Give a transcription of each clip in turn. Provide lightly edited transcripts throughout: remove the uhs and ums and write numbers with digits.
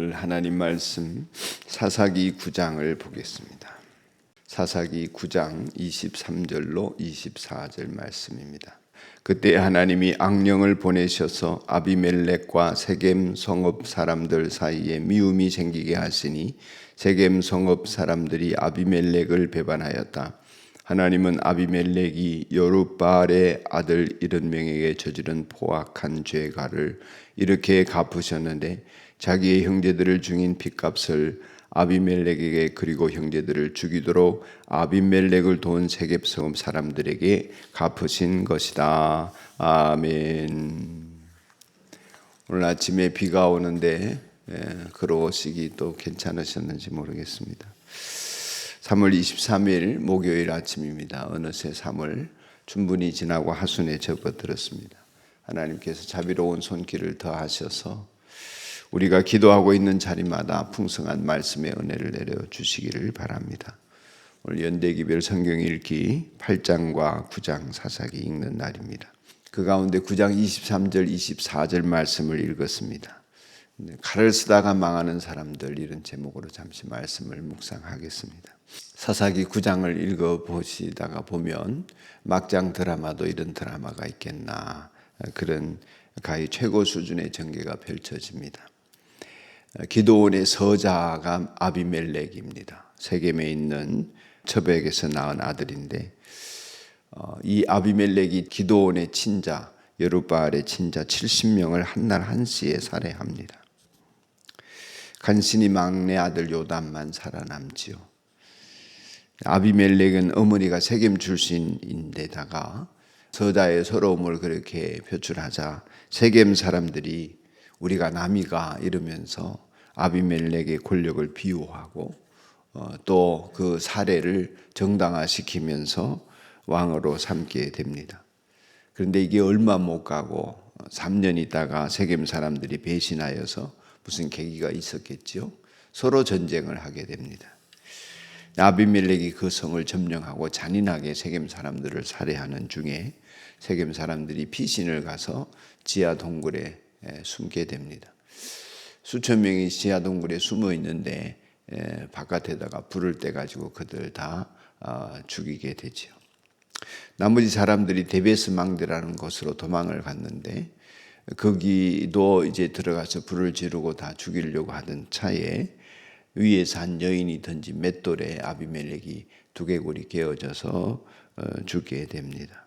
오늘 하나님 말씀 사사기 9장을 보겠습니다. 사사기 9장 23절로 24절 말씀입니다. 그때 하나님이 악령을 보내셔서 아비멜렉과 세겜 성읍 사람들 사이에 미움이 생기게 하시니 세겜 성읍 사람들이 아비멜렉을 배반하였다. 하나님은 아비멜렉이 여룻바알의 아들 70명에게 저지른 포악한 죄가를 이렇게 갚으셨는데 자기의 형제들을 죽인 핏값을 아비멜렉에게 그리고 형제들을 죽이도록 아비멜렉을 도운 세겜 성읍 사람들에게 갚으신 것이다. 아멘. 오늘 아침에 비가 오는데 걸어오시기 또 괜찮으셨는지 모르겠습니다. 3월 23일 목요일 아침입니다. 어느새 3월 충분히 지나고 하순에 접어들었습니다. 하나님께서 자비로운 손길을 더하셔서 우리가 기도하고 있는 자리마다 풍성한 말씀의 은혜를 내려주시기를 바랍니다. 오늘 연대기별 성경 읽기 8장과 9장 사사기 읽는 날입니다. 그 가운데 9장 23절 24절 말씀을 읽었습니다. 칼을 쓰다가 망하는 사람들, 이런 제목으로 잠시 말씀을 묵상하겠습니다. 사사기 9장을 읽어보시다가 보면 막장 드라마도 이런 드라마가 있겠나, 그런 가히 최고 수준의 전개가 펼쳐집니다. 기드온의 서자가 아비멜렉입니다. 세겜에 있는 처백에서 낳은 아들인데, 이 아비멜렉이 기드온의 친자 여룻바알의 친자 70명을 한날 한시에 살해합니다. 간신히 막내 아들 요담만 살아남지요. 아비멜렉은 어머니가 세겜 출신인데다가 서자의 서러움을 그렇게 표출하자 세겜 사람들이 우리가 남이가 이러면서 아비멜렉의 권력을 비호하고 또 그 살해를 정당화시키면서 왕으로 삼게 됩니다. 그런데 이게 얼마 못 가고 3년 있다가 세겜 사람들이 배신하여서 무슨 계기가 있었겠죠. 서로 전쟁을 하게 됩니다. 아비멜렉이 그 성을 점령하고 잔인하게 세겜 사람들을 살해하는 중에 세겜 사람들이 피신을 가서 지하 동굴에 숨게 됩니다. 수천 명이 지하 동굴에 숨어 있는데 바깥에다가 불을 떼가지고 그들 다 죽이게 되죠. 나머지 사람들이 데베스 망대라는 곳으로 도망을 갔는데 거기도 이제 들어가서 불을 지르고 다 죽이려고 하던 차에 위에서 한 여인이 던진 맷돌에 아비멜렉이 두개골이 깨어져서 죽게 됩니다.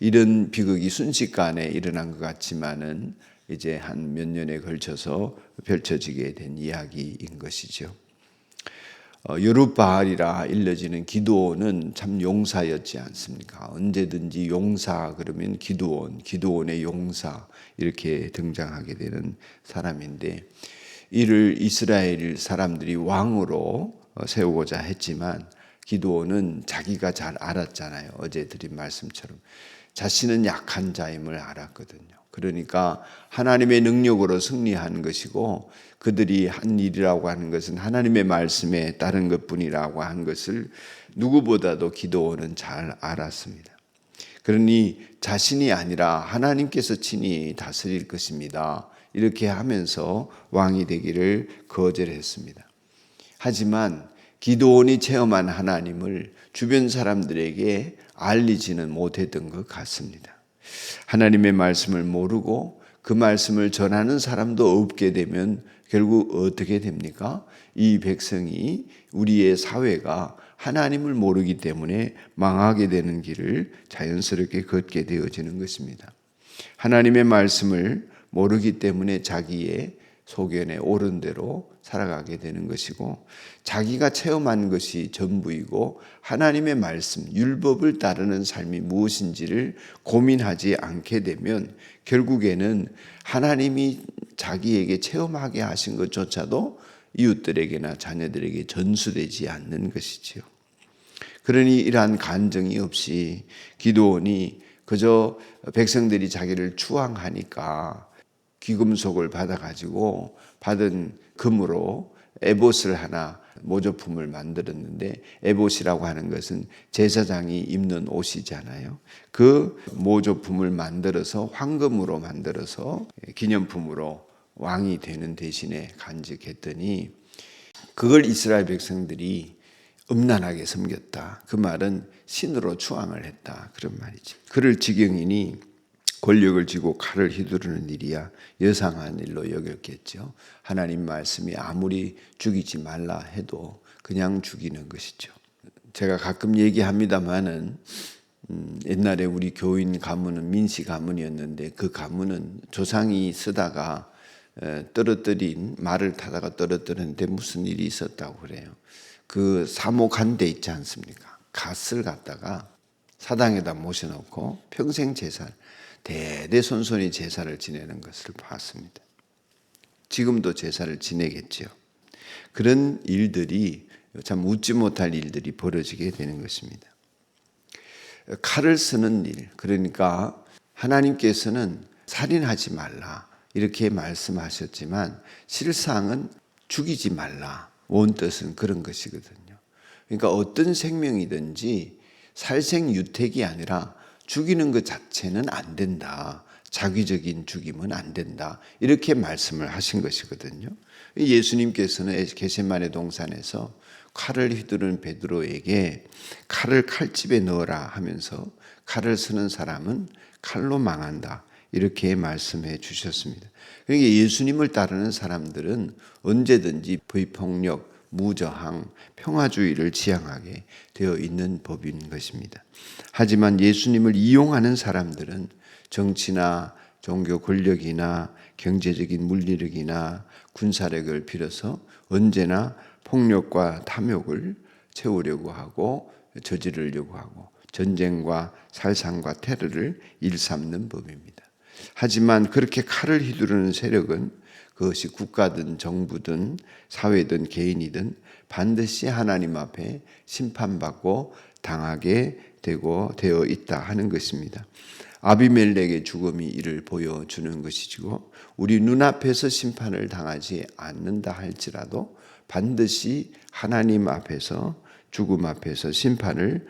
이런 비극이 순식간에 일어난 것 같지만은 이제 한 몇 년에 걸쳐서 펼쳐지게 된 이야기인 것이죠. 여룻바알이라 일러지는 기드온은 참 용사였지 않습니까? 언제든지 용사 그러면 기드온의 용사 이렇게 등장하게 되는 사람인데, 이를 이스라엘 사람들이 왕으로 세우고자 했지만 기드온은 자기가 잘 알았잖아요. 어제 드린 말씀처럼 자신은 약한 자임을 알았거든요. 그러니까 하나님의 능력으로 승리한 것이고 그들이 한 일이라고 하는 것은 하나님의 말씀에 따른 것뿐이라고 한 것을 누구보다도 기드온은 잘 알았습니다. 그러니 자신이 아니라 하나님께서 친히 다스릴 것입니다. 이렇게 하면서 왕이 되기를 거절했습니다. 하지만 기드온이 체험한 하나님을 주변 사람들에게 알리지는 못했던 것 같습니다. 하나님의 말씀을 모르고 그 말씀을 전하는 사람도 없게 되면 결국 어떻게 됩니까? 이 백성이, 우리의 사회가 하나님을 모르기 때문에 망하게 되는 길을 자연스럽게 걷게 되어지는 것입니다. 하나님의 말씀을 모르기 때문에 자기의 소견에 옳은 대로 살아가게 되는 것이고, 자기가 체험한 것이 전부이고 하나님의 말씀, 율법을 따르는 삶이 무엇인지를 고민하지 않게 되면 결국에는 하나님이 자기에게 체험하게 하신 것조차도 이웃들에게나 자녀들에게 전수되지 않는 것이지요. 그러니 이러한 간증이 없이 기드온이 그저 백성들이 자기를 추앙하니까 귀금속을 받아가지고 받은 금으로 에봇을 하나 모조품을 만들었는데, 에봇이라고 하는 것은 제사장이 입는 옷이잖아요. 그 모조품을 만들어서 황금으로 만들어서 기념품으로 왕이 되는 대신에 간직했더니 그걸 이스라엘 백성들이 음란하게 섬겼다. 그 말은 신으로 추앙을 했다. 그런 말이지. 그를 지경이니 권력을 쥐고 칼을 휘두르는 일이야 여상한 일로 여겼겠죠. 하나님 말씀이 아무리 죽이지 말라 해도 그냥 죽이는 것이죠. 제가 가끔 얘기합니다마는 옛날에 우리 교인 가문은 민씨 가문이었는데 그 가문은 조상이 쓰다가 떨어뜨린 말을 타다가 떨어뜨렸는데 무슨 일이 있었다고 그래요. 그 사모간대 있지 않습니까? 갓을 갖다가 사당에다 모셔놓고 평생 제사를 대대손손이 제사를 지내는 것을 봤습니다. 지금도 제사를 지내겠죠. 그런 일들이 참 웃지 못할 일들이 벌어지게 되는 것입니다. 칼을 쓰는 일, 그러니까 하나님께서는 살인하지 말라 이렇게 말씀하셨지만 실상은 죽이지 말라. 원뜻은 그런 것이거든요. 그러니까 어떤 생명이든지 살생유택이 아니라 죽이는 것 자체는 안 된다. 자기적인 죽임은 안 된다. 이렇게 말씀을 하신 것이거든요. 예수님께서는 겟세마네 동산에서 칼을 휘두르는 베드로에게 칼을 칼집에 넣어라 하면서 칼을 쓰는 사람은 칼로 망한다. 이렇게 말씀해 주셨습니다. 그러니까 예수님을 따르는 사람들은 언제든지 불폭력, 무저항, 평화주의를 지향하게 되어 있는 법인 것입니다. 하지만 예수님을 이용하는 사람들은 정치나 종교 권력이나 경제적인 물리력이나 군사력을 빌어서 언제나 폭력과 탐욕을 채우려고 하고 저지르려고 하고 전쟁과 살상과 테러를 일삼는 법입니다. 하지만 그렇게 칼을 휘두르는 세력은 그것이 국가든 정부든 사회든 개인이든 반드시 하나님 앞에 심판받고 당하게 되어 있다 하는 것입니다. 아비멜렉의 죽음이 이를 보여주는 것이고 우리 눈앞에서 심판을 당하지 않는다 할지라도 반드시 하나님 앞에서 죽음 앞에서 심판을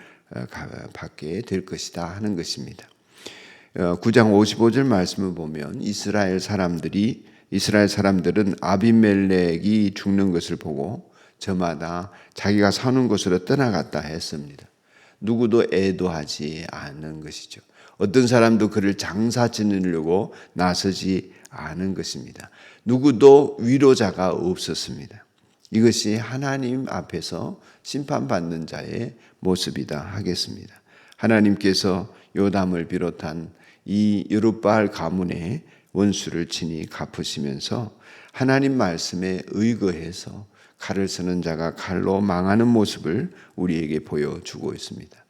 받게 될 것이다 하는 것입니다. 9장 55절 말씀을 보면 이스라엘 사람들은 아비멜렉이 죽는 것을 보고 저마다 자기가 사는 곳으로 떠나갔다 했습니다. 누구도 애도하지 않는 것이죠. 어떤 사람도 그를 장사 지내려고 나서지 않은 것입니다. 누구도 위로자가 없었습니다. 이것이 하나님 앞에서 심판받는 자의 모습이다 하겠습니다. 하나님께서 요담을 비롯한 이 여룻바알 가문의 원수를 친히 갚으시면서 하나님 말씀에 의거해서 칼을 쓰는 자가 칼로 망하는 모습을 우리에게 보여주고 있습니다.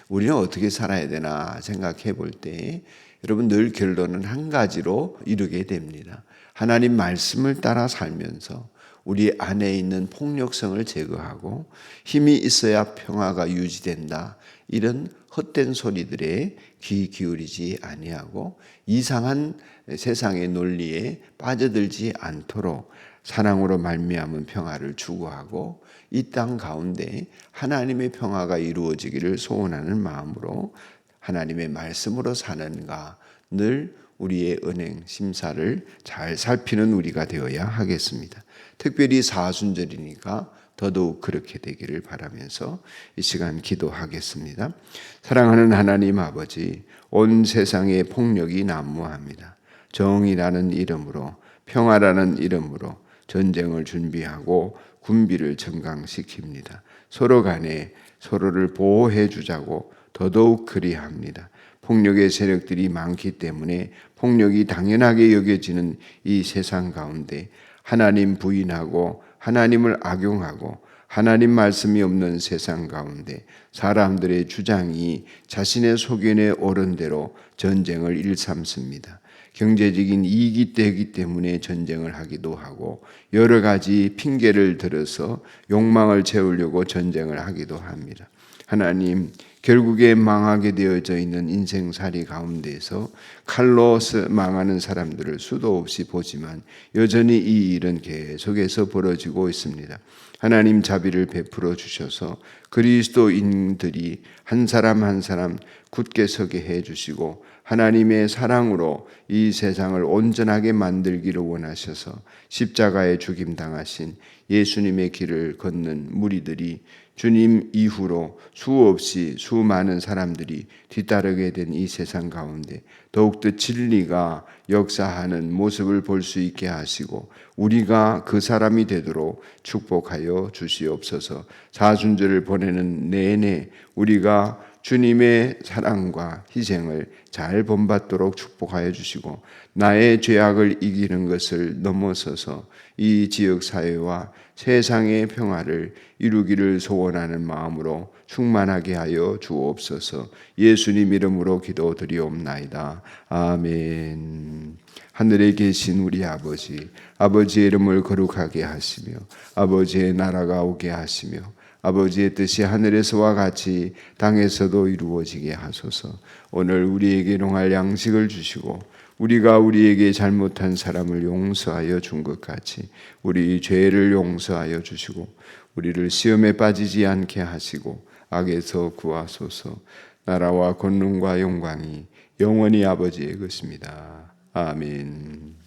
우리는 어떻게 살아야 되나 생각해 볼 때 여러분 늘 결론은 한 가지로 이르게 됩니다. 하나님 말씀을 따라 살면서 우리 안에 있는 폭력성을 제거하고 힘이 있어야 평화가 유지된다. 이런 헛된 소리들에 귀 기울이지 아니하고 이상한 세상의 논리에 빠져들지 않도록 사랑으로 말미암은 평화를 추구하고 이 땅 가운데 하나님의 평화가 이루어지기를 소원하는 마음으로 하나님의 말씀으로 사는가 늘 우리의 은행 심사를 잘 살피는 우리가 되어야 하겠습니다. 특별히 사순절이니까 더더욱 그렇게 되기를 바라면서 이 시간 기도하겠습니다. 사랑하는 하나님 아버지, 온 세상에 폭력이 난무합니다. 정의라는 이름으로 평화라는 이름으로 전쟁을 준비하고 군비를 증강시킵니다. 서로 간에 서로를 보호해 주자고 더더욱 그리합니다. 폭력의 세력들이 많기 때문에 폭력이 당연하게 여겨지는 이 세상 가운데 하나님 부인하고 하나님을 악용하고 하나님 말씀이 없는 세상 가운데 사람들의 주장이 자신의 소견에 옳은 대로 전쟁을 일삼습니다. 경제적인 이익이 되기 때문에 전쟁을 하기도 하고 여러 가지 핑계를 들어서 욕망을 채우려고 전쟁을 하기도 합니다. 하나님, 결국에 망하게 되어져 있는 인생살이 가운데서 칼로 망하는 사람들을 수도 없이 보지만 여전히 이 일은 계속해서 벌어지고 있습니다. 하나님 자비를 베풀어 주셔서 그리스도인들이 한 사람 한 사람 굳게 서게 해 주시고 하나님의 사랑으로 이 세상을 온전하게 만들기를 원하셔서 십자가에 죽임 당하신 예수님의 길을 걷는 무리들이 주님 이후로 수없이 수많은 사람들이 뒤따르게 된 이 세상 가운데 더욱더 진리가 역사하는 모습을 볼 수 있게 하시고 우리가 그 사람이 되도록 축복하여 주시옵소서. 사순절을 보내는 내내 우리가 주님의 사랑과 희생을 잘 본받도록 축복하여 주시고 나의 죄악을 이기는 것을 넘어서서 이 지역 사회와 세상의 평화를 이루기를 소원하는 마음으로 충만하게 하여 주옵소서. 예수님 이름으로 기도드리옵나이다. 아멘. 하늘에 계신 우리 아버지, 아버지의 이름을 거룩하게 하시며 아버지의 나라가 오게 하시며 아버지의 뜻이 하늘에서와 같이 땅에서도 이루어지게 하소서. 오늘 우리에게 농할 양식을 주시고 우리가 우리에게 잘못한 사람을 용서하여 준 것 같이 우리 죄를 용서하여 주시고 우리를 시험에 빠지지 않게 하시고 악에서 구하소서. 나라와 권능과 영광이 영원히 아버지의 것입니다. 아멘.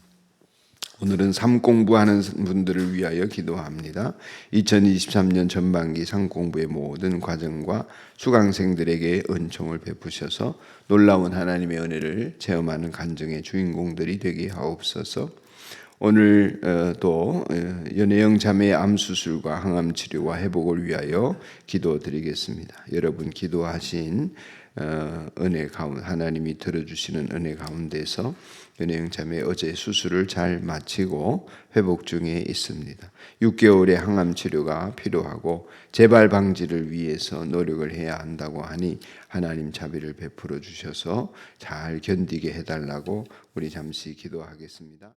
오늘은 삶 공부하는 분들을 위하여 기도합니다. 2023년 전반기 삶 공부의 모든 과정과 수강생들에게 은총을 베푸셔서 놀라운 하나님의 은혜를 체험하는 간증의 주인공들이 되게 하옵소서. 오늘 또 연혜영 자매의 암 수술과 항암 치료와 회복을 위하여 기도드리겠습니다. 여러분 기도하신 은혜 가운데 하나님이 들어주시는 은혜 가운데서 연혜영 자매 어제 수술을 잘 마치고 회복 중에 있습니다. 6개월의 항암 치료가 필요하고 재발 방지를 위해서 노력을 해야 한다고 하니 하나님 자비를 베풀어 주셔서 잘 견디게 해달라고 우리 잠시 기도하겠습니다.